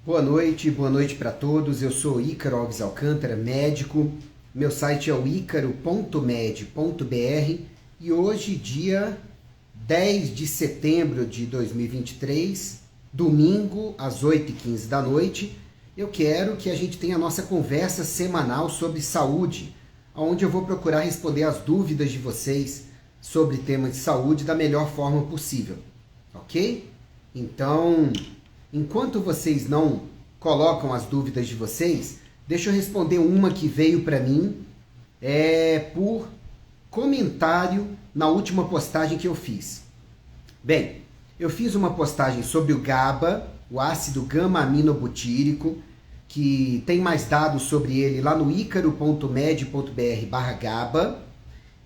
Boa noite para todos. Eu sou Ícaro Alves Alcântara, médico. Meu site é o icaro.med.br e hoje, dia 10 de setembro de 2023, domingo, às 8h15 da noite, eu quero que a gente tenha a nossa conversa semanal sobre saúde, onde eu vou procurar responder as dúvidas de vocês sobre temas de saúde da melhor forma possível, ok? Então, enquanto vocês não colocam as dúvidas de vocês, deixa eu responder uma que veio para mim por comentário na última postagem que eu fiz. Bem, eu fiz uma postagem sobre o GABA, o ácido gama-aminobutírico, que tem mais dados sobre ele lá no icaro.med.br/GABA,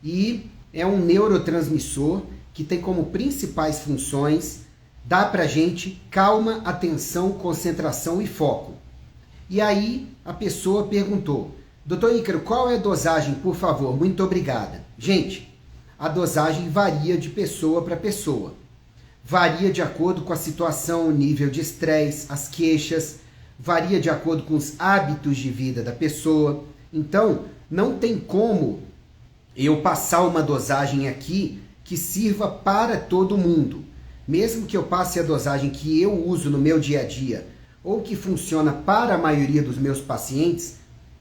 e é um neurotransmissor que tem como principais funções dá pra gente calma, atenção, concentração e foco. E aí a pessoa perguntou: Dr. Ícaro, qual é a dosagem, por favor? Muito obrigada. Gente, a dosagem varia de pessoa para pessoa. Varia de acordo com a situação, o nível de estresse, as queixas, varia de acordo com os hábitos de vida da pessoa. Então, não tem como eu passar uma dosagem aqui que sirva para todo mundo. Mesmo que eu passe a dosagem que eu uso no meu dia a dia, ou que funciona para a maioria dos meus pacientes,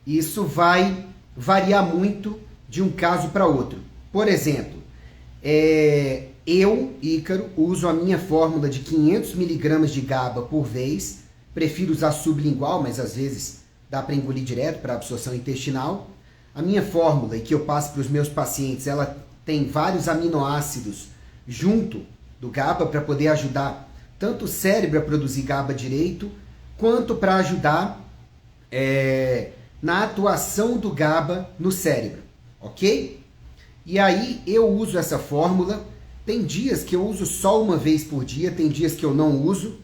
isso vai variar muito de um caso para outro. Por exemplo, eu, Ícaro, uso a minha fórmula de 500 mg de GABA por vez, prefiro usar sublingual, mas às vezes dá para engolir direto para absorção intestinal. A minha fórmula, e que eu passo para os meus pacientes, ela tem vários aminoácidos junto do GABA para poder ajudar tanto o cérebro a produzir GABA direito, quanto para ajudar na atuação do GABA no cérebro, ok? E aí eu uso essa fórmula. Tem dias que eu uso só uma vez por dia, tem dias que eu não uso,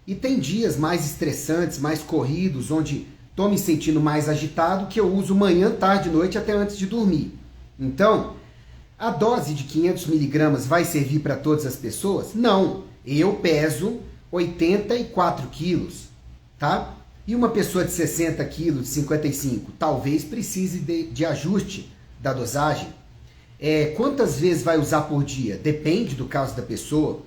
e tem dias mais estressantes, mais corridos, onde estou me sentindo mais agitado, que eu uso manhã, tarde, noite, até antes de dormir. Então, a dose de 500 mg vai servir para todas as pessoas? Não. Eu peso 84 quilos, tá? E uma pessoa de 60 quilos, de 55, talvez precise de ajuste da dosagem. Quantas vezes vai usar por dia? Depende do caso da pessoa,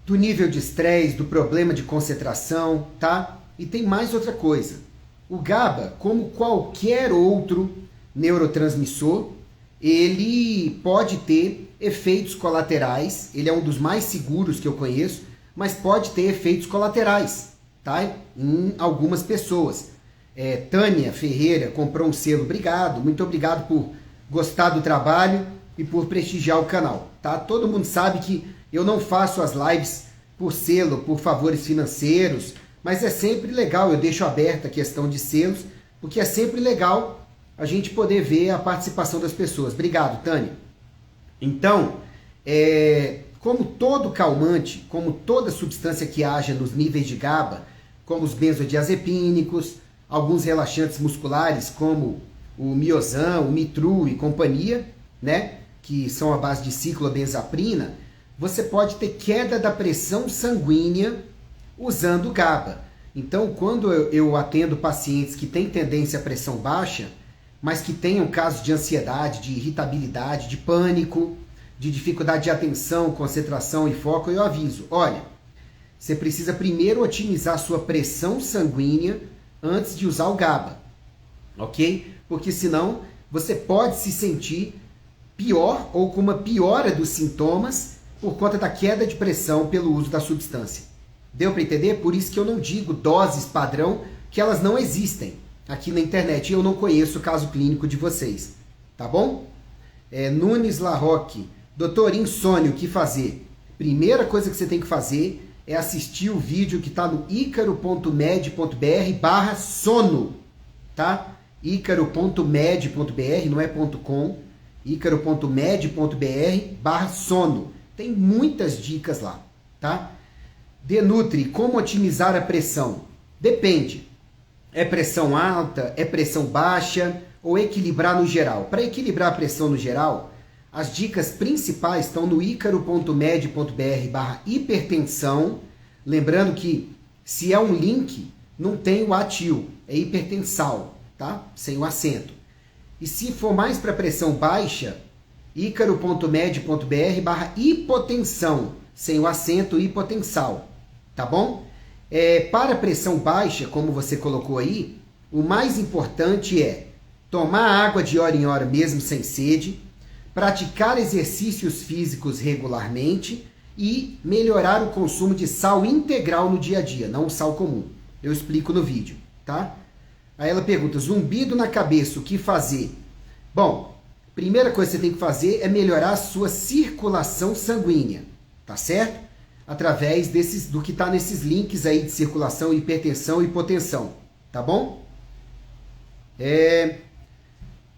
do nível de estresse, do problema de concentração, tá? E tem mais outra coisa. O GABA, como qualquer outro neurotransmissor, ele pode ter efeitos colaterais. Ele é um dos mais seguros que eu conheço, mas pode ter efeitos colaterais, tá? Em algumas pessoas. Tânia Ferreira comprou um selo, obrigado, muito obrigado por gostar do trabalho e por prestigiar o canal, tá? Todo mundo sabe que eu não faço as lives por selo, por favores financeiros, mas é sempre legal, eu deixo aberta a questão de selos, porque é sempre legal a gente poder ver a participação das pessoas. Obrigado, Tânia. Então, como todo calmante, como toda substância que haja nos níveis de GABA, como os benzodiazepínicos, alguns relaxantes musculares, como o Miozan, o Mitru e companhia, né, que são a base de ciclobenzaprina, você pode ter queda da pressão sanguínea usando GABA. Então, quando eu atendo pacientes que têm tendência à pressão baixa, mas que tenham casos de ansiedade, de irritabilidade, de pânico, de dificuldade de atenção, concentração e foco, eu aviso: olha, você precisa primeiro otimizar a sua pressão sanguínea antes de usar o GABA, ok? Porque senão você pode se sentir pior ou com uma piora dos sintomas por conta da queda de pressão pelo uso da substância. Deu para entender? Por isso que eu não digo doses padrão, que elas não existem aqui na internet. Eu não conheço o caso clínico de vocês, tá bom? Nunes Larroque, doutor, insônia, o que fazer? Primeira coisa que você tem que fazer é assistir o vídeo que está no icaro.med.br/sono, tá? icaro.med.br, não é .com, icaro.med.br/sono. Tem muitas dicas lá, tá? Denutri, como otimizar a pressão? Depende. É pressão alta? É pressão baixa? Ou equilibrar no geral? Para equilibrar a pressão no geral, as dicas principais estão no icaro.med.br/hipertensão. Lembrando que se é um link não tem o atil, é hipertensal, tá? Sem o acento. E se for mais para pressão baixa, icaro.med.br/hipotensão, sem o acento, hipotensal, tá bom? Para pressão baixa, como você colocou aí, o mais importante é tomar água de hora em hora mesmo sem sede, praticar exercícios físicos regularmente e melhorar o consumo de sal integral no dia a dia, não o sal comum. Eu explico no vídeo, tá? Aí ela pergunta, zumbido na cabeça, o que fazer? Bom, primeira coisa que você tem que fazer é melhorar a sua circulação sanguínea, tá certo? Através do que está nesses links aí de circulação, hipertensão e hipotensão, tá bom?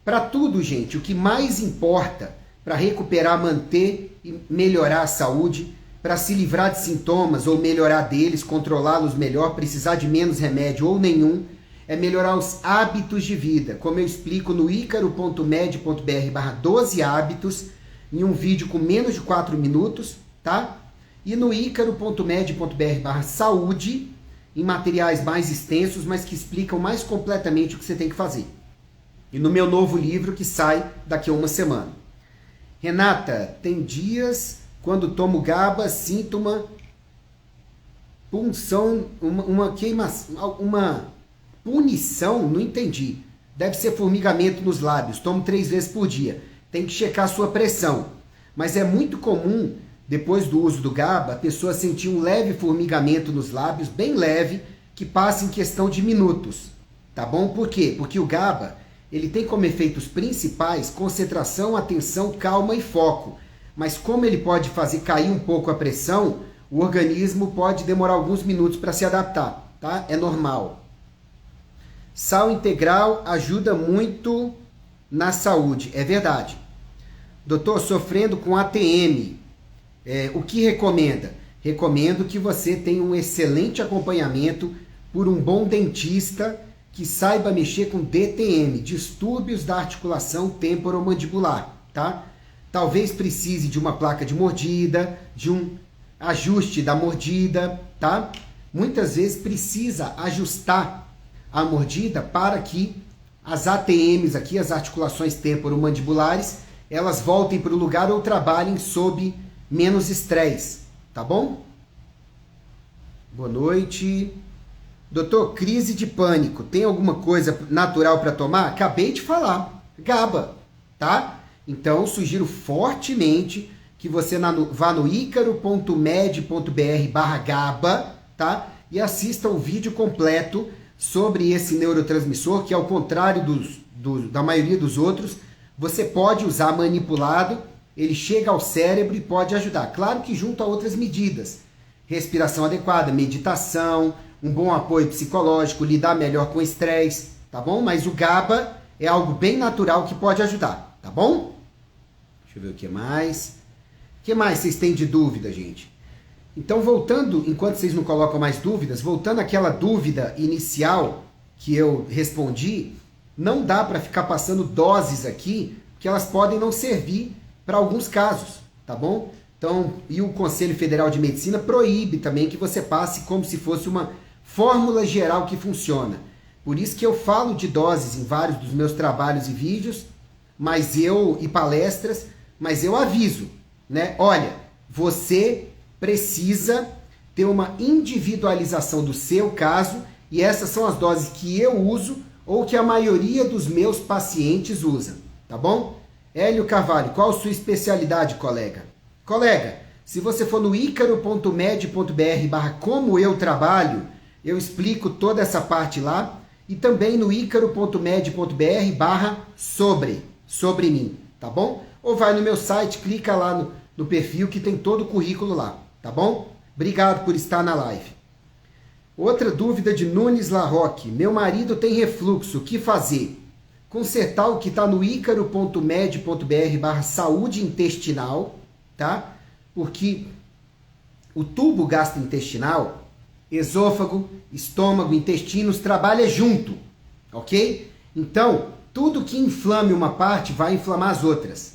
Para tudo, gente, o que mais importa para recuperar, manter e melhorar a saúde, para se livrar de sintomas ou melhorar deles, controlá-los melhor, precisar de menos remédio ou nenhum, é melhorar os hábitos de vida, como eu explico no icaro.med.br/12 hábitos, em um vídeo com menos de 4 minutos, tá? E no icaro.med.br/saúde, em materiais mais extensos, mas que explicam mais completamente o que você tem que fazer. E no meu novo livro, que sai daqui a uma semana. Renata, tem dias quando tomo GABA, sinto uma punção, uma queimação, uma punição, não entendi. Deve ser formigamento nos lábios, tomo 3 vezes por dia. Tem que checar a sua pressão. Mas é muito comum, depois do uso do GABA, a pessoa sentir um leve formigamento nos lábios, bem leve, que passa em questão de minutos. Tá bom? Por quê? Porque o GABA, ele tem como efeitos principais concentração, atenção, calma e foco. Mas como ele pode fazer cair um pouco a pressão, o organismo pode demorar alguns minutos para se adaptar, tá? É normal. Sal integral ajuda muito na saúde, é verdade. Doutor, sofrendo com ATM, o que recomenda? Recomendo que você tenha um excelente acompanhamento por um bom dentista que saiba mexer com DTM, distúrbios da articulação temporomandibular, tá? Talvez precise de uma placa de mordida, de um ajuste da mordida, tá? Muitas vezes precisa ajustar a mordida para que as ATMs aqui, as articulações temporomandibulares, elas voltem para o lugar ou trabalhem sob menos estresse, tá bom? Boa noite. Doutor, crise de pânico, tem alguma coisa natural para tomar? Acabei de falar, GABA, tá? Então, sugiro fortemente que você vá no icaro.med.br/GABA, tá? E assista o vídeo completo sobre esse neurotransmissor, que ao contrário da maioria dos outros, você pode usar manipulado, ele chega ao cérebro e pode ajudar. Claro que junto a outras medidas, respiração adequada, meditação, um bom apoio psicológico, lidar melhor com o estresse, tá bom? Mas o GABA é algo bem natural que pode ajudar, tá bom? Deixa eu ver o que mais. O que mais vocês têm de dúvida, gente? Então, voltando, enquanto vocês não colocam mais dúvidas, voltando àquela dúvida inicial que eu respondi, não dá para ficar passando doses aqui, que elas podem não servir para alguns casos, tá bom? Então, e o Conselho Federal de Medicina proíbe também que você passe como se fosse uma fórmula geral que funciona. Por isso que eu falo de doses em vários dos meus trabalhos e vídeos, e palestras, mas eu aviso, né? Olha, você precisa ter uma individualização do seu caso e essas são as doses que eu uso ou que a maioria dos meus pacientes usa, tá bom? Hélio Carvalho, qual a sua especialidade, colega? Colega, se você for no icaro.med.br/como eu trabalho, eu explico toda essa parte lá e também no icaro.med.br/sobre mim, tá bom? Ou vai no meu site, clica lá no perfil que tem todo o currículo lá, tá bom? Obrigado por estar na live. Outra dúvida de Nunes Larroque. Meu marido tem refluxo, o que fazer? Consertar o que está no icaro.med.br/saúde intestinal, tá? Porque o tubo gastrointestinal, esôfago, estômago, intestinos, trabalha junto, ok? Então, tudo que inflame uma parte vai inflamar as outras.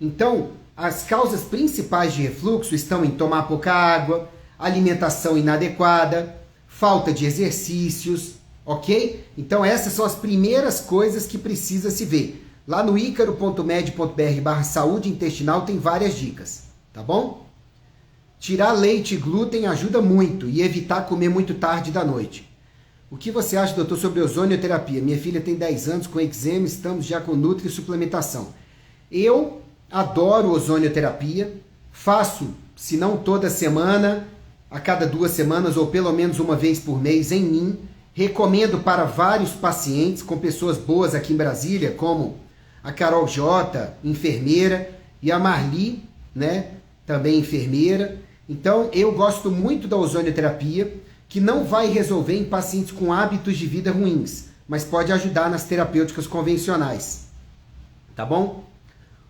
Então, as causas principais de refluxo estão em tomar pouca água, alimentação inadequada, falta de exercícios, ok? Então essas são as primeiras coisas que precisa se ver. Lá no icaro.med.br/saúde intestinal tem várias dicas, tá bom? Tirar leite e glúten ajuda muito e evitar comer muito tarde da noite. O que você acha, doutor, sobre ozonioterapia? Minha filha tem 10 anos com eczema, estamos já com nutri e suplementação. Eu adoro ozonioterapia, faço, se não toda semana, a cada 2 semanas ou pelo menos uma vez por mês em mim. Recomendo para vários pacientes com pessoas boas aqui em Brasília, como a Carol J, enfermeira, e a Marli, né, também enfermeira. Então, eu gosto muito da ozonioterapia, que não vai resolver em pacientes com hábitos de vida ruins, mas pode ajudar nas terapêuticas convencionais. Tá bom?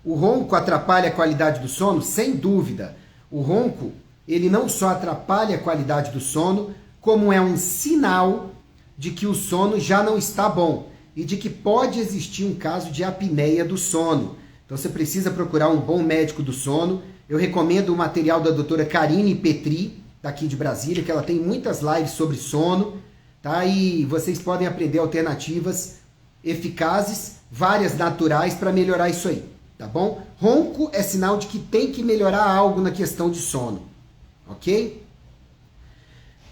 O ronco atrapalha a qualidade do sono? Sem dúvida. O ronco, ele não só atrapalha a qualidade do sono, como é um sinal de que o sono já não está bom e de que pode existir um caso de apneia do sono. Então você precisa procurar um bom médico do sono. Eu recomendo o material da doutora Karine Petri, daqui de Brasília, que ela tem muitas lives sobre sono, tá? E vocês podem aprender alternativas eficazes, várias naturais, para melhorar isso aí, tá bom? Ronco é sinal de que tem que melhorar algo na questão de sono, ok?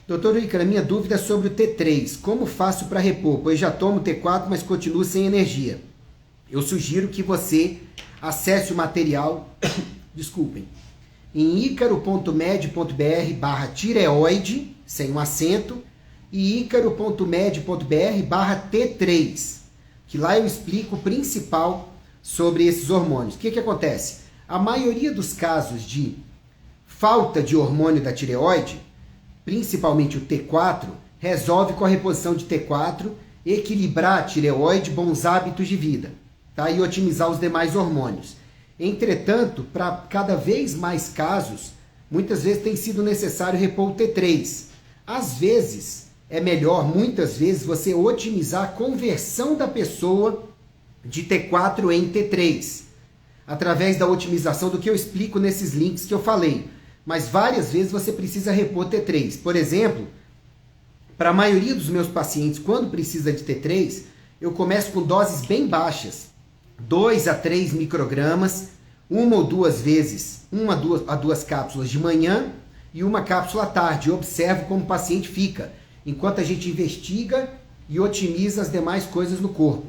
Doutor Ícaro, minha dúvida é sobre o T3. Como faço para repor? Pois já tomo T4, mas continuo sem energia. Eu sugiro que você acesse o material, desculpem, em icaro.med.br/tireoide, sem um acento, e icaro.med.br/T3, que lá eu explico o principal sobre esses hormônios. O que acontece? A maioria dos casos de falta de hormônio da tireoide, principalmente o T4, resolve com a reposição de T4, equilibrar a tireoide, bons hábitos de vida, tá? E otimizar os demais hormônios. Entretanto, para cada vez mais casos, muitas vezes tem sido necessário repor o T3. Às vezes, é melhor, muitas vezes, você otimizar a conversão da pessoa de T4 em T3, através da otimização do que eu explico nesses links que eu falei. Mas várias vezes você precisa repor T3. Por exemplo, para a maioria dos meus pacientes, quando precisa de T3, eu começo com doses bem baixas, 2 a 3 microgramas, uma ou duas vezes, 1 a 2 cápsulas de manhã e uma cápsula à tarde. Eu observo como o paciente fica, enquanto a gente investiga e otimiza as demais coisas no corpo,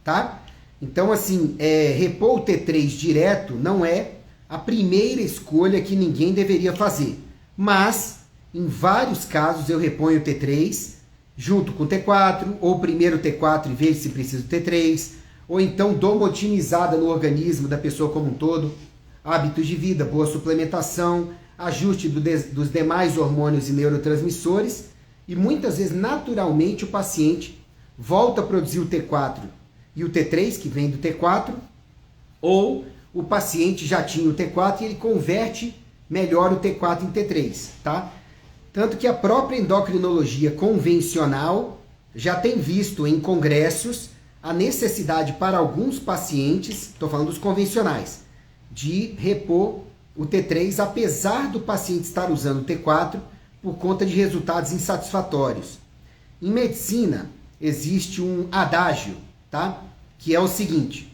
tá? Então, assim, repor o T3 direto não é a primeira escolha que ninguém deveria fazer. Mas, em vários casos, eu reponho o T3 junto com o T4, ou primeiro o T4 e vejo se precisa do T3, ou então dou uma otimizada no organismo da pessoa como um todo, hábitos de vida, boa suplementação, ajuste dos demais hormônios e neurotransmissores, e muitas vezes, naturalmente, o paciente volta a produzir o T4 e o T3, que vem do T4, ou o paciente já tinha o T4 e ele converte melhor o T4 em T3, tá? Tanto que a própria endocrinologia convencional já tem visto em congressos a necessidade para alguns pacientes, estou falando dos convencionais, de repor o T3, apesar do paciente estar usando o T4 por conta de resultados insatisfatórios. Em medicina, existe um adágio, tá? Que é o seguinte,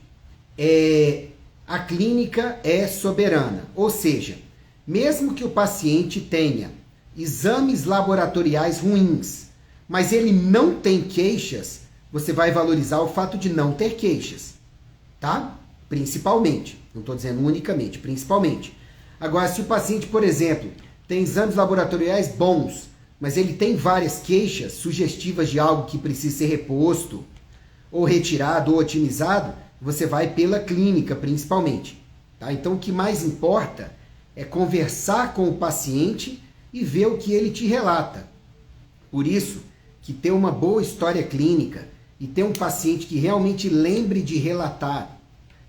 a clínica é soberana, ou seja, mesmo que o paciente tenha exames laboratoriais ruins, mas ele não tem queixas, você vai valorizar o fato de não ter queixas, tá? Principalmente, não estou dizendo unicamente, principalmente. Agora, se o paciente, por exemplo, tem exames laboratoriais bons, mas ele tem várias queixas sugestivas de algo que precisa ser reposto, ou retirado, ou otimizado, você vai pela clínica, principalmente. Tá? Então, o que mais importa é conversar com o paciente e ver o que ele te relata. Por isso, que ter uma boa história clínica e ter um paciente que realmente lembre de relatar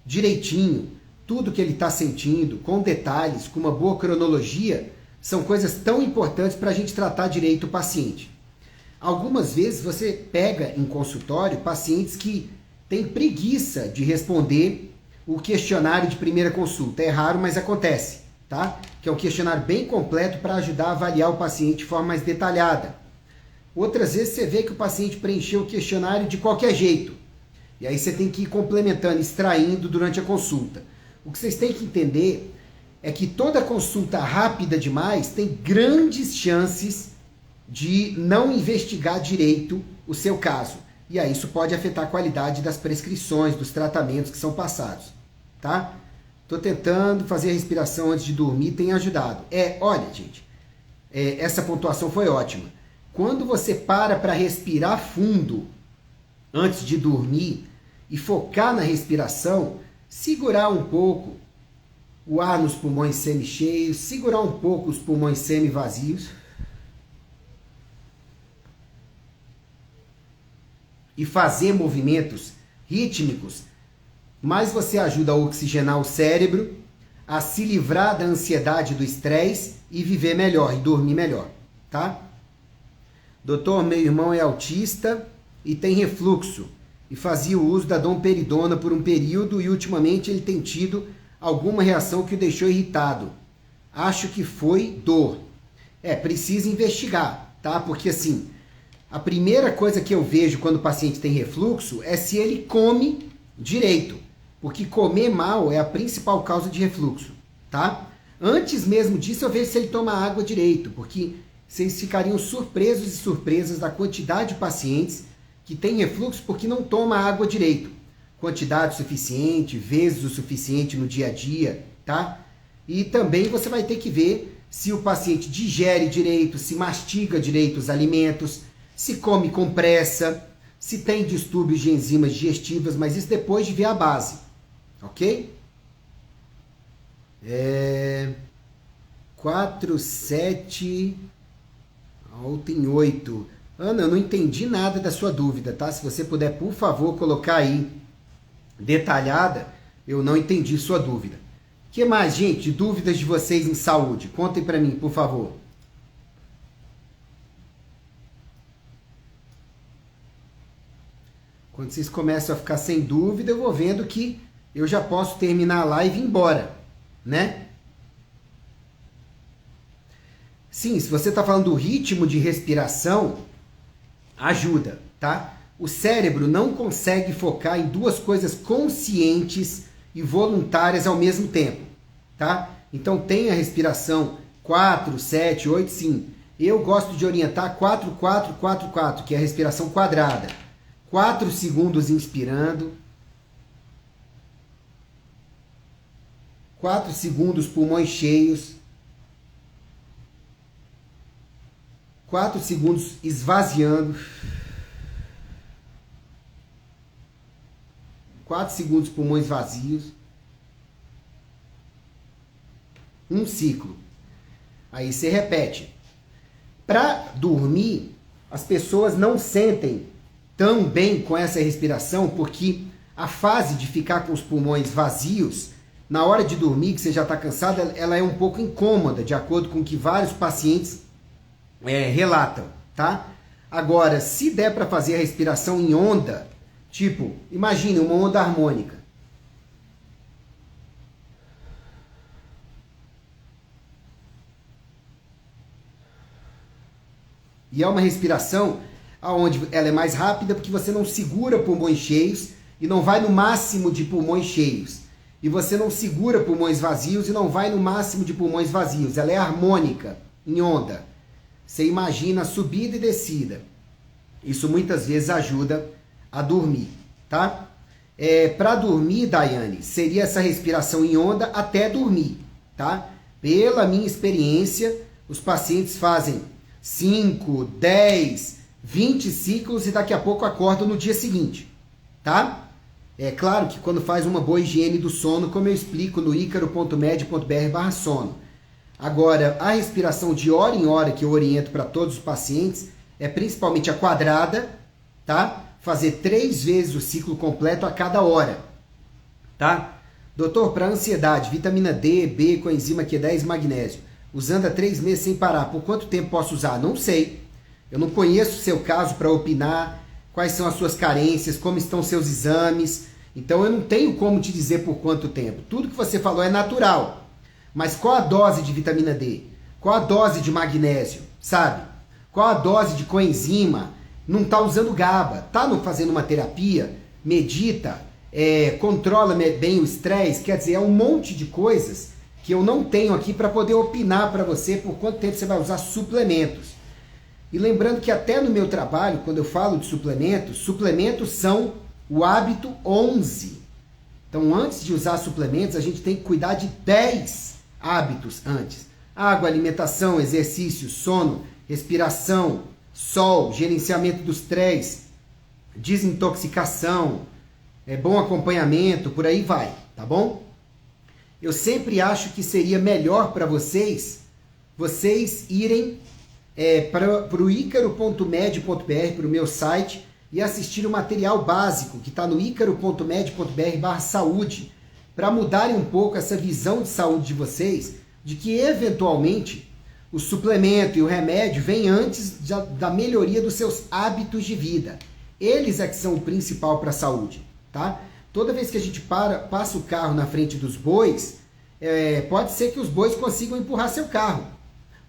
direitinho tudo que ele está sentindo, com detalhes, com uma boa cronologia, são coisas tão importantes para a gente tratar direito o paciente. Algumas vezes você pega em consultório pacientes que têm preguiça de responder o questionário de primeira consulta. É raro, mas acontece, tá? Que é um questionário bem completo para ajudar a avaliar o paciente de forma mais detalhada. Outras vezes você vê que o paciente preencheu o questionário de qualquer jeito. E aí você tem que ir complementando, extraindo durante a consulta. O que vocês têm que entender é que toda consulta rápida demais tem grandes chances de não investigar direito o seu caso. E aí isso pode afetar a qualidade das prescrições, dos tratamentos que são passados, tá? Tô tentando fazer a respiração antes de dormir, tem ajudado. Olha, gente, essa pontuação foi ótima. Quando você para respirar fundo antes de dormir e focar na respiração, segurar um pouco o ar nos pulmões semi-cheios, segurar um pouco os pulmões semi-vazios e fazer movimentos rítmicos, mais você ajuda a oxigenar o cérebro, a se livrar da ansiedade, do estresse e viver melhor e dormir melhor, tá? Doutor, meu irmão é autista e tem refluxo e fazia o uso da domperidona por um período e ultimamente ele tem tido alguma reação que o deixou irritado. Acho que foi dor. Precisa investigar, tá? Porque assim, a primeira coisa que eu vejo quando o paciente tem refluxo é se ele come direito, porque comer mal é a principal causa de refluxo, tá? Antes mesmo disso eu vejo se ele toma água direito, porque vocês ficariam surpresos e surpresas da quantidade de pacientes que têm refluxo porque não toma água direito. Quantidade suficiente, vezes o suficiente no dia a dia, tá? E também você vai ter que ver se o paciente digere direito, se mastiga direito os alimentos, se come com pressa, se tem distúrbios de enzimas digestivas, mas isso depois de ver a base, ok? 4, 7, tem 8. Ana, eu não entendi nada da sua dúvida, tá? Se você puder, por favor, colocar aí detalhada, eu não entendi sua dúvida. O que mais, gente? Dúvidas de vocês em saúde? Contem para mim, por favor. Quando vocês começam a ficar sem dúvida, eu vou vendo que eu já posso terminar a live e ir embora, né? Sim, se você está falando do ritmo de respiração, ajuda, tá? O cérebro não consegue focar em duas coisas conscientes e voluntárias ao mesmo tempo, tá? Então tem a respiração 4, 7, 8, sim. Eu gosto de orientar 4, 4, 4, 4, que é a respiração quadrada. 4 segundos inspirando. 4 segundos pulmões cheios. 4 segundos esvaziando. 4 segundos pulmões vazios. Um ciclo. Aí você repete. Para dormir, as pessoas não sentem tão bem com essa respiração, porque a fase de ficar com os pulmões vazios, na hora de dormir, que você já está cansado, ela é um pouco incômoda, de acordo com o que vários pacientes relatam, tá? Agora, se der para fazer a respiração em onda, tipo, imagine uma onda harmônica. E é uma respiração onde ela é mais rápida porque você não segura pulmões cheios e não vai no máximo de pulmões cheios. E você não segura pulmões vazios e não vai no máximo de pulmões vazios. Ela é harmônica, em onda. Você imagina subida e descida. Isso muitas vezes ajuda a dormir, tá? Para dormir, Daiane, seria essa respiração em onda até dormir, tá? Pela minha experiência, os pacientes fazem 5, 10, 20 ciclos e daqui a pouco acordam no dia seguinte, tá? É claro que quando faz uma boa higiene do sono, como eu explico no icaro.med.br/sono. Agora, a respiração de hora em hora que eu oriento para todos os pacientes é principalmente a quadrada, tá? Fazer 3 vezes o ciclo completo a cada hora, tá? Doutor, para ansiedade, vitamina D, B, coenzima Q10 e magnésio, usando há 3 meses sem parar, por quanto tempo posso usar? Não sei. Eu não conheço o seu caso para opinar, quais são as suas carências, como estão seus exames. Então eu não tenho como te dizer por quanto tempo. Tudo que você falou é natural. Mas qual a dose de vitamina D? Qual a dose de magnésio? Sabe? qual a dose de coenzima, não está usando GABA, está fazendo uma terapia, medita, controla bem o estresse, quer dizer, é um monte de coisas que eu não tenho aqui para poder opinar para você por quanto tempo você vai usar suplementos. E lembrando que até no meu trabalho, quando eu falo de suplementos, suplementos são o hábito 11. Então, antes de usar suplementos, a gente tem que cuidar de 10 hábitos antes. Água, alimentação, exercício, sono, respiração, sol, gerenciamento do estresse, desintoxicação, bom acompanhamento, por aí vai, tá bom? Eu sempre acho que seria melhor para vocês irem para o icaro.med.br, para o meu site, e assistir o material básico que está no icaro.med.br/saúde, para mudarem um pouco essa visão de saúde de vocês, de que eventualmente o suplemento e o remédio vêm antes da melhoria dos seus hábitos de vida. Eles é que são o principal para a saúde, tá? Toda vez que a gente passa o carro na frente dos bois, pode ser que os bois consigam empurrar seu carro,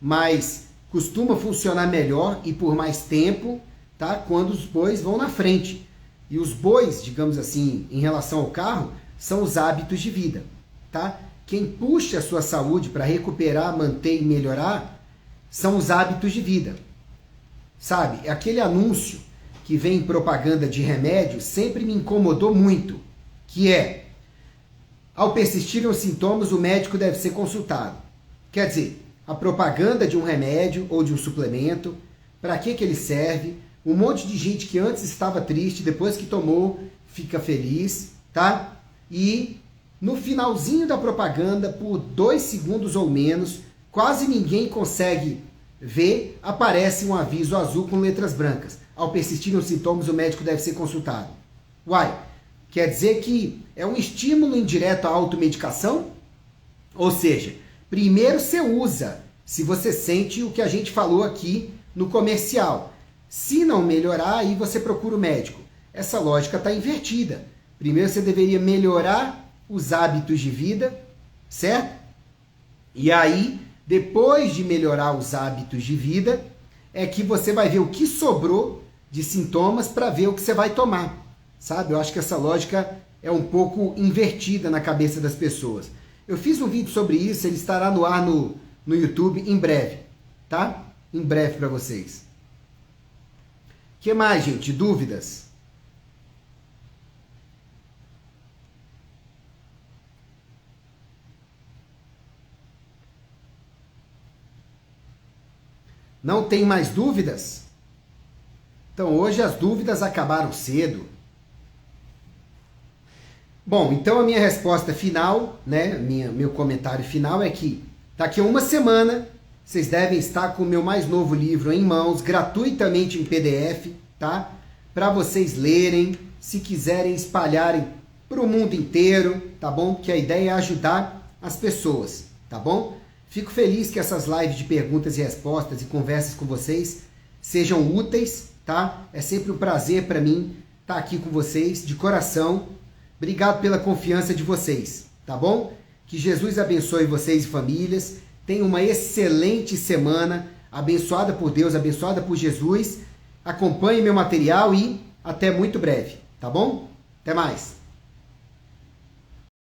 mas costuma funcionar melhor e por mais tempo, tá? Quando os bois vão na frente. E os bois, digamos assim, em relação ao carro, são os hábitos de vida, tá? Quem puxa a sua saúde para recuperar, manter e melhorar são os hábitos de vida. Sabe, aquele anúncio que vem em propaganda de remédio sempre me incomodou muito, que ao persistirem os sintomas, o médico deve ser consultado. Quer dizer, a propaganda de um remédio ou de um suplemento, para que ele serve? Um monte de gente que antes estava triste, depois que tomou, fica feliz, tá? E no finalzinho da propaganda, por 2 segundos ou menos, quase ninguém consegue ver, aparece um aviso azul com letras brancas. Ao persistirem os sintomas, o médico deve ser consultado. Uai, quer dizer que é um estímulo indireto à automedicação? Ou seja, primeiro você usa, se você sente o que a gente falou aqui no comercial. Se não melhorar, aí você procura o médico. Essa lógica está invertida. Primeiro você deveria melhorar os hábitos de vida, certo? E aí, depois de melhorar os hábitos de vida, é que você vai ver o que sobrou de sintomas para ver o que você vai tomar, sabe? Eu acho que essa lógica é um pouco invertida na cabeça das pessoas. Eu fiz um vídeo sobre isso, ele estará no ar no YouTube em breve, tá? Em breve para vocês. O que mais, gente? Dúvidas? Não tem mais dúvidas? Então hoje as dúvidas acabaram cedo. Bom, então a minha resposta final, né, meu comentário final é que daqui a uma semana vocês devem estar com o meu mais novo livro em mãos, gratuitamente em PDF, tá? Para vocês lerem, se quiserem espalharem para o mundo inteiro, tá bom? Que a ideia é ajudar as pessoas, tá bom? Fico feliz que essas lives de perguntas e respostas e conversas com vocês sejam úteis, tá? É sempre um prazer para mim estar aqui com vocês, de coração. Obrigado pela confiança de vocês, tá bom? Que Jesus abençoe vocês e famílias. Tenha uma excelente semana, abençoada por Deus, abençoada por Jesus. Acompanhe meu material e até muito breve, tá bom? Até mais!